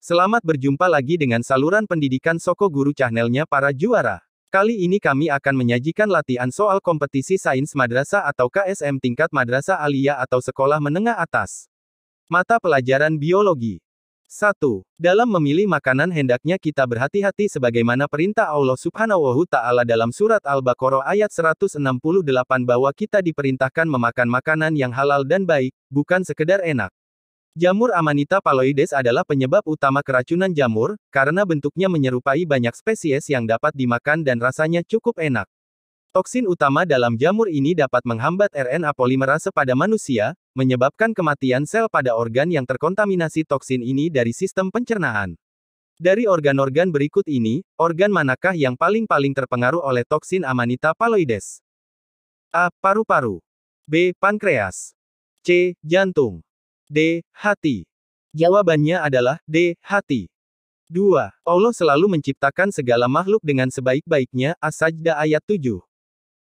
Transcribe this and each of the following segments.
Selamat berjumpa lagi dengan saluran pendidikan Soko Guru Channelnya para juara. Kali ini kami akan menyajikan latihan soal kompetisi sains madrasah atau KSM tingkat madrasah aliyah atau sekolah menengah atas. Mata pelajaran biologi. 1. Dalam memilih makanan hendaknya kita berhati-hati sebagaimana perintah Allah Subhanahu wa Ta'ala dalam surat Al-Baqarah ayat 168 bahwa kita diperintahkan memakan makanan yang halal dan baik, bukan sekedar enak. Jamur Amanita phalloides adalah penyebab utama keracunan jamur, karena bentuknya menyerupai banyak spesies yang dapat dimakan dan rasanya cukup enak. Toksin utama dalam jamur ini dapat menghambat RNA polimerase pada manusia, menyebabkan kematian sel pada organ yang terkontaminasi toksin ini dari sistem pencernaan. Dari organ-organ berikut ini, organ manakah yang paling terpengaruh oleh toksin Amanita phalloides? A. Paru-paru. B. Pankreas. C. Jantung. D. Hati. Jawabannya adalah D. Hati. 2. Allah selalu menciptakan segala makhluk dengan sebaik-baiknya, As-Sajdah ayat 7.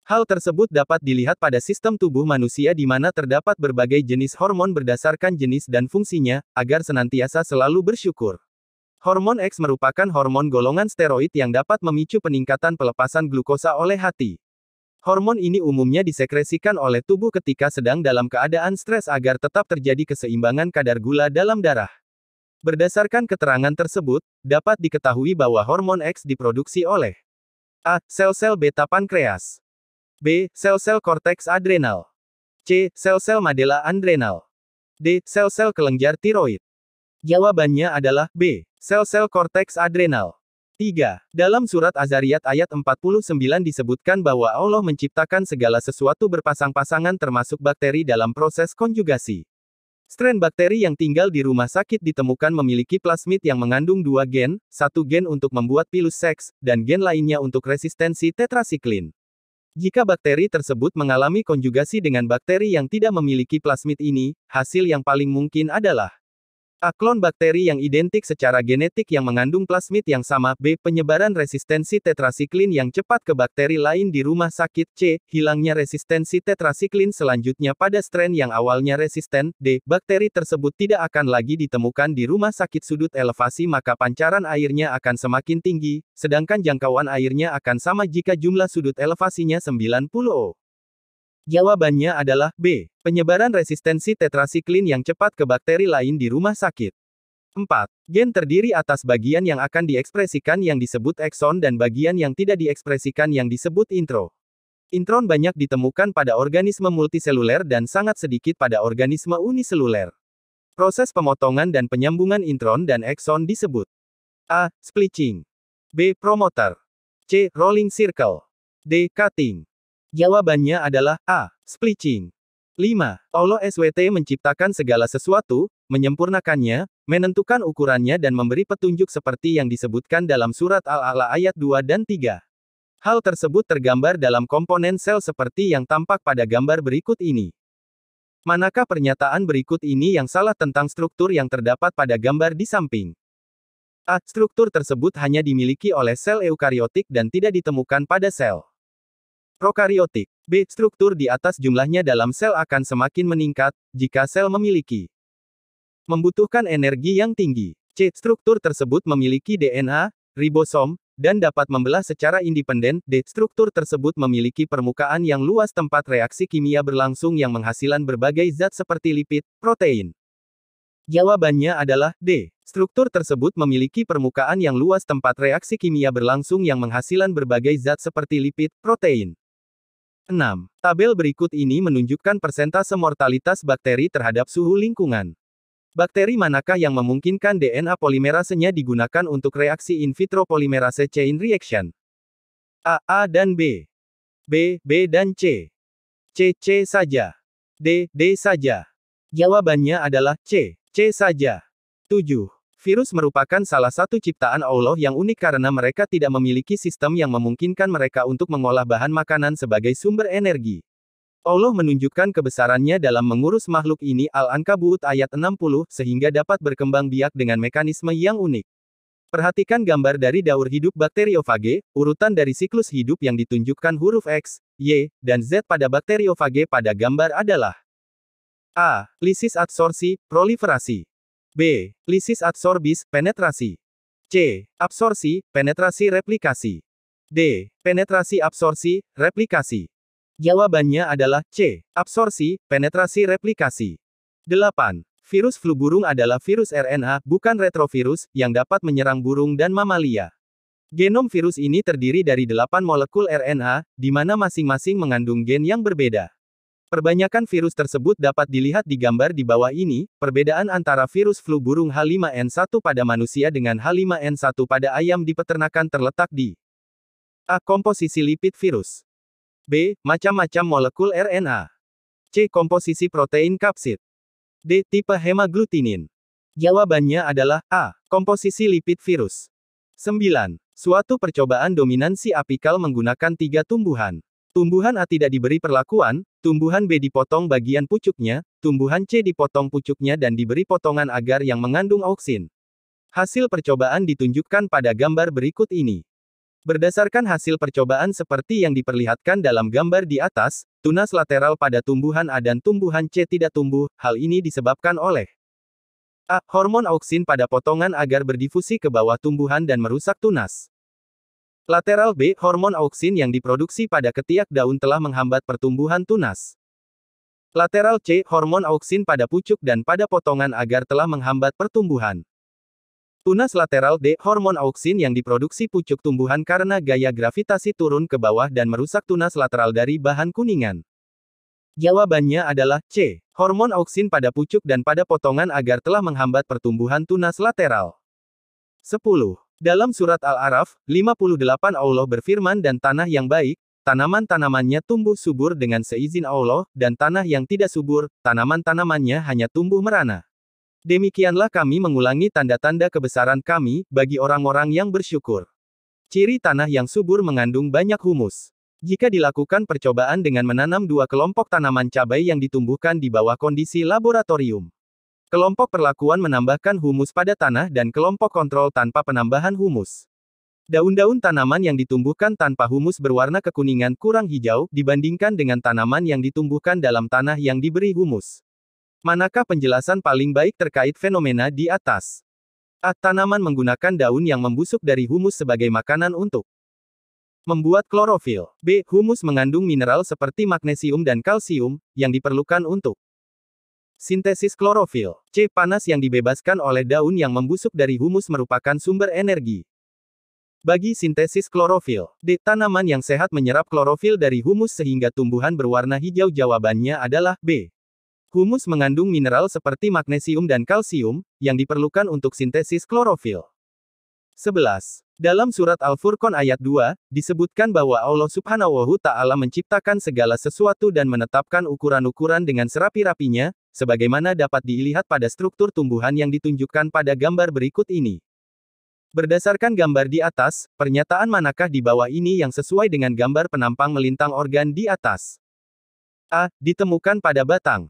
Hal tersebut dapat dilihat pada sistem tubuh manusia di mana terdapat berbagai jenis hormon berdasarkan jenis dan fungsinya, agar senantiasa selalu bersyukur. Hormon X merupakan hormon golongan steroid yang dapat memicu peningkatan pelepasan glukosa oleh hati. Hormon ini umumnya disekresikan oleh tubuh ketika sedang dalam keadaan stres agar tetap terjadi keseimbangan kadar gula dalam darah. Berdasarkan keterangan tersebut, dapat diketahui bahwa hormon X diproduksi oleh A. Sel-sel beta pankreas. B. Sel-sel korteks adrenal. C. Sel-sel madela adrenal. D. Sel-sel kelenjar tiroid. Jawabannya adalah B. Sel-sel korteks adrenal. 3. Dalam surat Az-Zariyat ayat 49 disebutkan bahwa Allah menciptakan segala sesuatu berpasang-pasangan termasuk bakteri dalam proses konjugasi. Strain bakteri yang tinggal di rumah sakit ditemukan memiliki plasmid yang mengandung 2 gen, 1 gen untuk membuat pilus seks, dan gen lainnya untuk resistensi tetrasiklin. Jika bakteri tersebut mengalami konjugasi dengan bakteri yang tidak memiliki plasmid ini, hasil yang paling mungkin adalah A. Klon bakteri yang identik secara genetik yang mengandung plasmid yang sama. B. Penyebaran resistensi tetrasiklin yang cepat ke bakteri lain di rumah sakit. C. Hilangnya resistensi tetrasiklin selanjutnya pada strain yang awalnya resisten. D. Bakteri tersebut tidak akan lagi ditemukan di rumah sakit. Sudut elevasi maka pancaran airnya akan semakin tinggi, sedangkan jangkauan airnya akan sama jika jumlah sudut elevasinya 90 O. Jawabannya adalah B. Penyebaran resistensi tetrasiklin yang cepat ke bakteri lain di rumah sakit. 4. Gen terdiri atas bagian yang akan diekspresikan yang disebut ekson dan bagian yang tidak diekspresikan yang disebut intro. Intron banyak ditemukan pada organisme multiseluler dan sangat sedikit pada organisme uniseluler. Proses pemotongan dan penyambungan intron dan ekson disebut A. Splicing. B. Promoter. C. Rolling circle. D. Cutting. Jawabannya adalah A. Splicing. 5. Allah SWT menciptakan segala sesuatu, menyempurnakannya, menentukan ukurannya dan memberi petunjuk seperti yang disebutkan dalam surat Al-A'la ayat 2 dan 3. Hal tersebut tergambar dalam komponen sel seperti yang tampak pada gambar berikut ini. Manakah pernyataan berikut ini yang salah tentang struktur yang terdapat pada gambar di samping? A. Struktur tersebut hanya dimiliki oleh sel eukariotik dan tidak ditemukan pada sel prokariotik. B. Struktur di atas jumlahnya dalam sel akan semakin meningkat, jika sel memiliki membutuhkan energi yang tinggi. C. Struktur tersebut memiliki DNA, ribosom, dan dapat membelah secara independen. D. Struktur tersebut memiliki permukaan yang luas tempat reaksi kimia berlangsung yang menghasilkan berbagai zat seperti lipid, protein. Jawabannya adalah D. Struktur tersebut memiliki permukaan yang luas tempat reaksi kimia berlangsung yang menghasilkan berbagai zat seperti lipid, protein. 6. Tabel berikut ini menunjukkan persentase mortalitas bakteri terhadap suhu lingkungan. Bakteri manakah yang memungkinkan DNA polimerasenya digunakan untuk reaksi in vitro polymerase chain reaction? A dan B. B dan C. C saja. D saja. Jawabannya adalah C saja. 7. Virus merupakan salah satu ciptaan Allah yang unik karena mereka tidak memiliki sistem yang memungkinkan mereka untuk mengolah bahan makanan sebagai sumber energi. Allah menunjukkan kebesarannya dalam mengurus makhluk ini Al-Ankabut ayat 60 sehingga dapat berkembang biak dengan mekanisme yang unik. Perhatikan gambar dari daur hidup bakteriofage, urutan dari siklus hidup yang ditunjukkan huruf X, Y, dan Z pada bakteriofage pada gambar adalah A. Lisis adsorpsi, proliferasi. B. Lisis adsorbis, penetrasi. C. Absorsi, penetrasi replikasi. D. Penetrasi absorsi, replikasi. Jawabannya adalah C. Absorsi, penetrasi replikasi. 8. Virus flu burung adalah virus RNA, bukan retrovirus, yang dapat menyerang burung dan mamalia. Genom virus ini terdiri dari 8 molekul RNA, di mana masing-masing mengandung gen yang berbeda. Perbanyakan virus tersebut dapat dilihat di gambar di bawah ini. Perbedaan antara virus flu burung H5N1 pada manusia dengan H5N1 pada ayam di peternakan terletak di A. Komposisi lipid virus. B. Macam-macam molekul RNA. C. Komposisi protein kapsid. D. Tipe hemaglutinin. Jawabannya adalah A. Komposisi lipid virus. 9. Suatu percobaan dominansi apikal menggunakan 3 tumbuhan. Tumbuhan A tidak diberi perlakuan, tumbuhan B dipotong bagian pucuknya, tumbuhan C dipotong pucuknya dan diberi potongan agar yang mengandung auksin. Hasil percobaan ditunjukkan pada gambar berikut ini. Berdasarkan hasil percobaan seperti yang diperlihatkan dalam gambar di atas, tunas lateral pada tumbuhan A dan tumbuhan C tidak tumbuh. Hal ini disebabkan oleh A. Hormon auksin pada potongan agar berdifusi ke bawah tumbuhan dan merusak tunas. Lateral B. Hormon auksin yang diproduksi pada ketiak daun telah menghambat pertumbuhan tunas. Lateral C. Hormon auksin pada pucuk dan pada potongan agar telah menghambat pertumbuhan. Tunas lateral D. Hormon auksin yang diproduksi pucuk tumbuhan karena gaya gravitasi turun ke bawah dan merusak tunas lateral dari bahan kuningan. Jawabannya adalah C. Hormon auksin pada pucuk dan pada potongan agar telah menghambat pertumbuhan tunas lateral. 10. Dalam surat Al-A'raf, 58 Allah berfirman dan tanah yang baik, tanaman-tanamannya tumbuh subur dengan seizin Allah, dan tanah yang tidak subur, tanaman-tanamannya hanya tumbuh merana. Demikianlah kami mengulangi tanda-tanda kebesaran kami, bagi orang-orang yang bersyukur. Ciri tanah yang subur mengandung banyak humus. Jika dilakukan percobaan dengan menanam 2 kelompok tanaman cabai yang ditumbuhkan di bawah kondisi laboratorium. Kelompok perlakuan menambahkan humus pada tanah dan kelompok kontrol tanpa penambahan humus. Daun-daun tanaman yang ditumbuhkan tanpa humus berwarna kekuningan kurang hijau, dibandingkan dengan tanaman yang ditumbuhkan dalam tanah yang diberi humus. Manakah penjelasan paling baik terkait fenomena di atas? A. Tanaman menggunakan daun yang membusuk dari humus sebagai makanan untuk membuat klorofil. B. Humus mengandung mineral seperti magnesium dan kalsium, yang diperlukan untuk sintesis klorofil. C. Panas yang dibebaskan oleh daun yang membusuk dari humus merupakan sumber energi bagi sintesis klorofil. D. Tanaman yang sehat menyerap klorofil dari humus sehingga tumbuhan berwarna hijau. Jawabannya adalah B. Humus mengandung mineral seperti magnesium dan kalsium, yang diperlukan untuk sintesis klorofil. 11. Dalam surat Al-Furqan ayat 2, disebutkan bahwa Allah Subhanahu wa Ta'ala menciptakan segala sesuatu dan menetapkan ukuran-ukuran dengan serapi-rapinya, sebagaimana dapat dilihat pada struktur tumbuhan yang ditunjukkan pada gambar berikut ini. Berdasarkan gambar di atas, pernyataan manakah di bawah ini yang sesuai dengan gambar penampang melintang organ di atas? A. Ditemukan pada batang.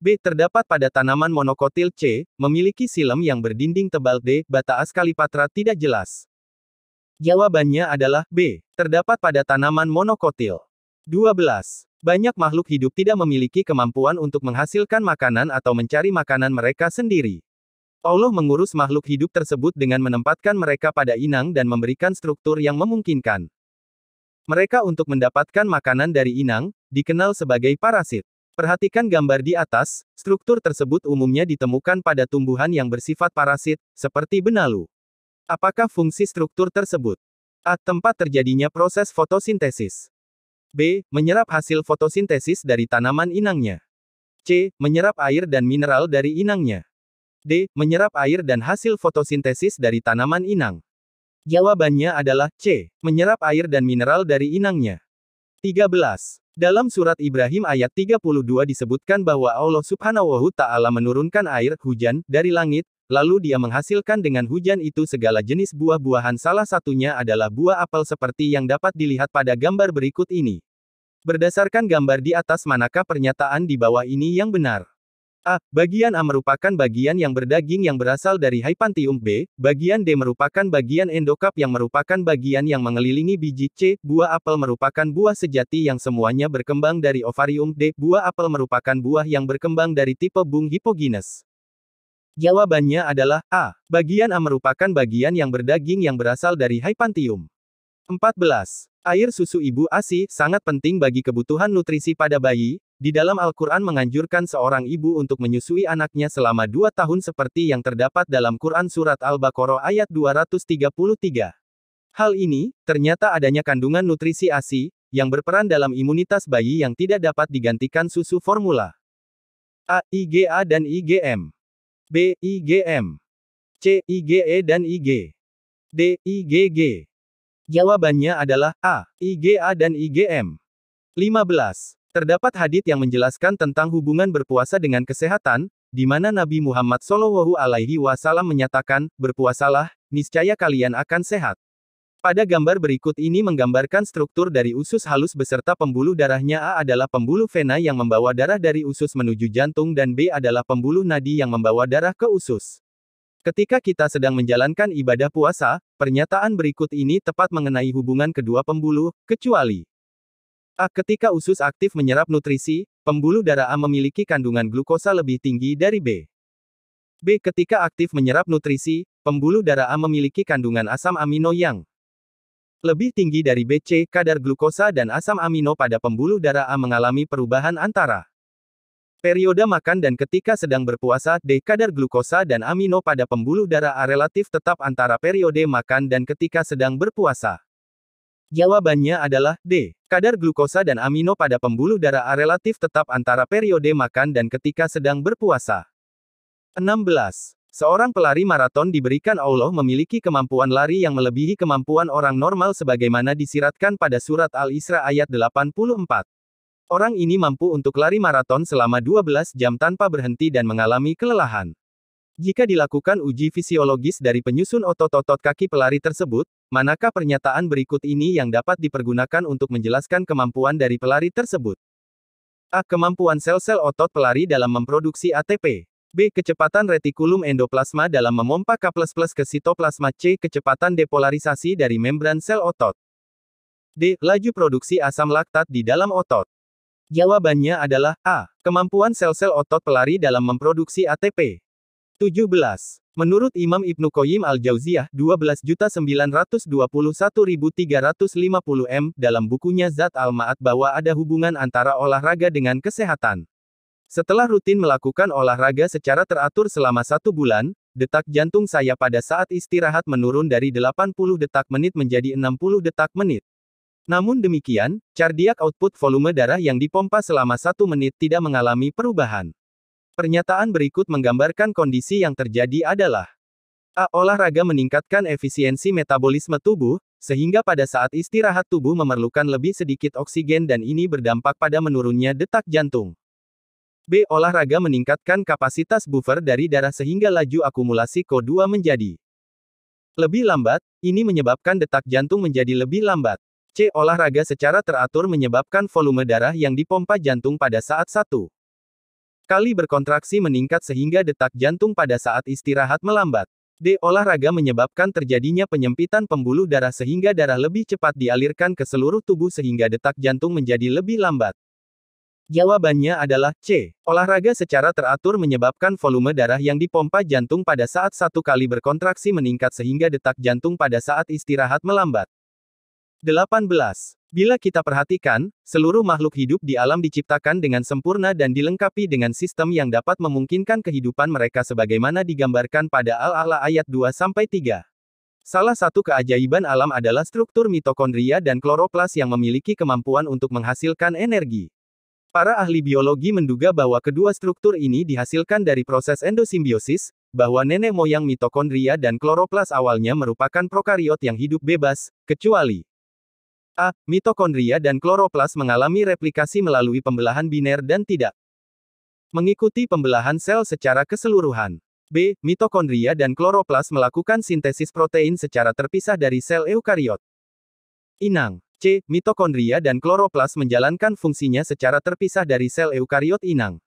B. Terdapat pada tanaman monokotil. C. Memiliki silem yang berdinding tebal. D. Bata Ascalipatra tidak jelas. Jawabannya adalah B. Terdapat pada tanaman monokotil. 12. Banyak makhluk hidup tidak memiliki kemampuan untuk menghasilkan makanan atau mencari makanan mereka sendiri. Allah mengurus makhluk hidup tersebut dengan menempatkan mereka pada inang dan memberikan struktur yang memungkinkan mereka untuk mendapatkan makanan dari inang, dikenal sebagai parasit. Perhatikan gambar di atas, struktur tersebut umumnya ditemukan pada tumbuhan yang bersifat parasit, seperti benalu. Apakah fungsi struktur tersebut? A. Tempat terjadinya proses fotosintesis. B. Menyerap hasil fotosintesis dari tanaman inangnya. C. Menyerap air dan mineral dari inangnya. D. Menyerap air dan hasil fotosintesis dari tanaman inang. Jawabannya adalah C. Menyerap air dan mineral dari inangnya. 13. Dalam surat Ibrahim ayat 32 disebutkan bahwa Allah Subhanahu wa Ta'ala menurunkan air, hujan, dari langit, lalu Dia menghasilkan dengan hujan itu segala jenis buah-buahan. Salah satunya adalah buah apel seperti yang dapat dilihat pada gambar berikut ini. Berdasarkan gambar di atas, manakah pernyataan di bawah ini yang benar? A. Bagian A merupakan bagian yang berdaging yang berasal dari Hypanthium. B. Bagian D merupakan bagian endokap yang merupakan bagian yang mengelilingi biji. C. Buah apel merupakan buah sejati yang semuanya berkembang dari ovarium. D. Buah apel merupakan buah yang berkembang dari tipe bung hipogenes. Jawabannya adalah A. Bagian A merupakan bagian yang berdaging yang berasal dari Hypanthium. 14. Air susu ibu ASI sangat penting bagi kebutuhan nutrisi pada bayi. Di dalam Al-Quran menganjurkan seorang ibu untuk menyusui anaknya selama 2 tahun seperti yang terdapat dalam Quran Surat Al-Baqarah ayat 233. Hal ini, ternyata adanya kandungan nutrisi ASI, yang berperan dalam imunitas bayi yang tidak dapat digantikan susu formula. A. IgA dan IgM. B. IgM. C. IgE dan Ig. D. IgG. Jawabannya adalah A. IgA dan IgM. 15. Terdapat hadits yang menjelaskan tentang hubungan berpuasa dengan kesehatan, di mana Nabi Muhammad SAW menyatakan, berpuasalah, niscaya kalian akan sehat. Pada gambar berikut ini menggambarkan struktur dari usus halus beserta pembuluh darahnya. A adalah pembuluh vena yang membawa darah dari usus menuju jantung dan B adalah pembuluh nadi yang membawa darah ke usus. Ketika kita sedang menjalankan ibadah puasa, pernyataan berikut ini tepat mengenai hubungan kedua pembuluh, kecuali A. Ketika usus aktif menyerap nutrisi, pembuluh darah A memiliki kandungan glukosa lebih tinggi dari B. B. Ketika aktif menyerap nutrisi, pembuluh darah A memiliki kandungan asam amino yang lebih tinggi dari B. C. Kadar glukosa dan asam amino pada pembuluh darah A mengalami perubahan antara periode makan dan ketika sedang berpuasa. D. Kadar glukosa dan amino pada pembuluh darah A relatif tetap antara periode makan dan ketika sedang berpuasa. Jawabannya adalah D. Kadar glukosa dan amino pada pembuluh darah A relatif tetap antara periode makan dan ketika sedang berpuasa. 16. Seorang pelari maraton diberikan Allah memiliki kemampuan lari yang melebihi kemampuan orang normal sebagaimana disiratkan pada surat Al-Isra ayat 84. Orang ini mampu untuk lari maraton selama 12 jam tanpa berhenti dan mengalami kelelahan. Jika dilakukan uji fisiologis dari penyusun otot-otot kaki pelari tersebut, manakah pernyataan berikut ini yang dapat dipergunakan untuk menjelaskan kemampuan dari pelari tersebut? A. Kemampuan sel-sel otot pelari dalam memproduksi ATP. B. Kecepatan retikulum endoplasma dalam memompa K++ ke sitoplasma. C. Kecepatan depolarisasi dari membran sel otot. D. Laju produksi asam laktat di dalam otot. Jawabannya adalah A. Kemampuan sel-sel otot pelari dalam memproduksi ATP. 17. Menurut Imam Ibnu Qayyim Al-Jauziyah, 12.921.350 m, dalam bukunya Zat Al-Ma'ad bahwa ada hubungan antara olahraga dengan kesehatan. Setelah rutin melakukan olahraga secara teratur selama 1 bulan, detak jantung saya pada saat istirahat menurun dari 80 detak menit menjadi 60 detak menit. Namun demikian, cardiac output volume darah yang dipompa selama 1 menit tidak mengalami perubahan. Pernyataan berikut menggambarkan kondisi yang terjadi adalah A. Olahraga meningkatkan efisiensi metabolisme tubuh, sehingga pada saat istirahat tubuh memerlukan lebih sedikit oksigen dan ini berdampak pada menurunnya detak jantung. B. Olahraga meningkatkan kapasitas buffer dari darah sehingga laju akumulasi CO2 menjadi lebih lambat, ini menyebabkan detak jantung menjadi lebih lambat. C. Olahraga secara teratur menyebabkan volume darah yang dipompa jantung pada saat 1 kali berkontraksi meningkat sehingga detak jantung pada saat istirahat melambat. D. Olahraga menyebabkan terjadinya penyempitan pembuluh darah sehingga darah lebih cepat dialirkan ke seluruh tubuh sehingga detak jantung menjadi lebih lambat. Jawabannya adalah C. Olahraga secara teratur menyebabkan volume darah yang dipompa jantung pada saat 1 kali berkontraksi meningkat sehingga detak jantung pada saat istirahat melambat. 18. Bila kita perhatikan, seluruh makhluk hidup di alam diciptakan dengan sempurna dan dilengkapi dengan sistem yang dapat memungkinkan kehidupan mereka sebagaimana digambarkan pada Al-A'la ayat 2-3. Salah satu keajaiban alam adalah struktur mitokondria dan kloroplas yang memiliki kemampuan untuk menghasilkan energi. Para ahli biologi menduga bahwa kedua struktur ini dihasilkan dari proses endosimbiosis, bahwa nenek moyang mitokondria dan kloroplas awalnya merupakan prokariot yang hidup bebas, kecuali A. Mitokondria dan kloroplas mengalami replikasi melalui pembelahan biner dan tidak mengikuti pembelahan sel secara keseluruhan. B. Mitokondria dan kloroplas melakukan sintesis protein secara terpisah dari sel eukariot inang. C. Mitokondria dan kloroplas menjalankan fungsinya secara terpisah dari sel eukariot inang.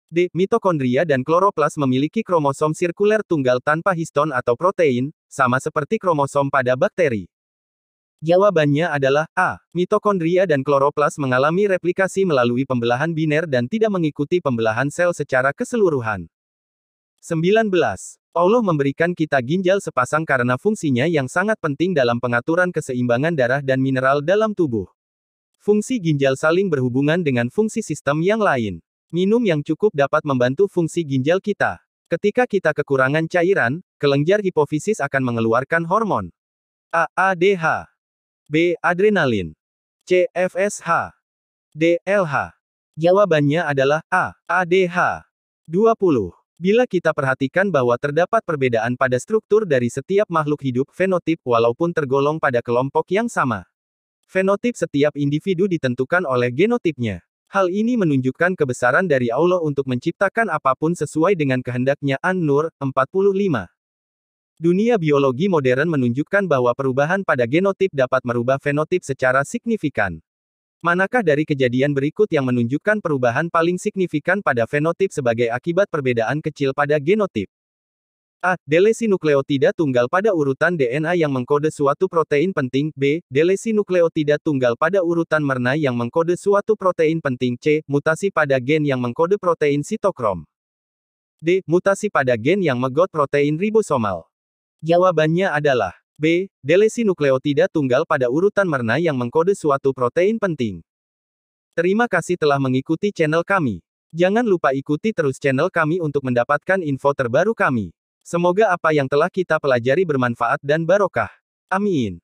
D. Mitokondria dan kloroplas memiliki kromosom sirkuler tunggal tanpa histon atau protein, sama seperti kromosom pada bakteri. Jawabannya adalah A. Mitokondria dan kloroplas mengalami replikasi melalui pembelahan biner dan tidak mengikuti pembelahan sel secara keseluruhan. 19. Allah memberikan kita ginjal sepasang karena fungsinya yang sangat penting dalam pengaturan keseimbangan darah dan mineral dalam tubuh. Fungsi ginjal saling berhubungan dengan fungsi sistem yang lain. Minum yang cukup dapat membantu fungsi ginjal kita. Ketika kita kekurangan cairan, kelenjar hipofisis akan mengeluarkan hormon A. ADH, B. Adrenalin, C. FSH, D. LH. Jawabannya adalah A. ADH. 20. Bila kita perhatikan bahwa terdapat perbedaan pada struktur dari setiap makhluk hidup fenotip walaupun tergolong pada kelompok yang sama. Fenotip setiap individu ditentukan oleh genotipnya. Hal ini menunjukkan kebesaran dari Allah untuk menciptakan apapun sesuai dengan kehendaknya. An-Nur, 45. Dunia biologi modern menunjukkan bahwa perubahan pada genotip dapat merubah fenotip secara signifikan. Manakah dari kejadian berikut yang menunjukkan perubahan paling signifikan pada fenotip sebagai akibat perbedaan kecil pada genotip? A. Delesi nukleotida tunggal pada urutan DNA yang mengkode suatu protein penting. B. Delesi nukleotida tunggal pada urutan merna yang mengkode suatu protein penting. C. Mutasi pada gen yang mengkode protein sitokrom. D. Mutasi pada gen yang mengot protein ribosomal. Jawabannya adalah B. Delesi nukleotida tunggal pada urutan merna yang mengkode suatu protein penting. Terima kasih telah mengikuti channel kami. Jangan lupa ikuti terus channel kami untuk mendapatkan info terbaru kami. Semoga apa yang telah kita pelajari bermanfaat dan barokah. Amin.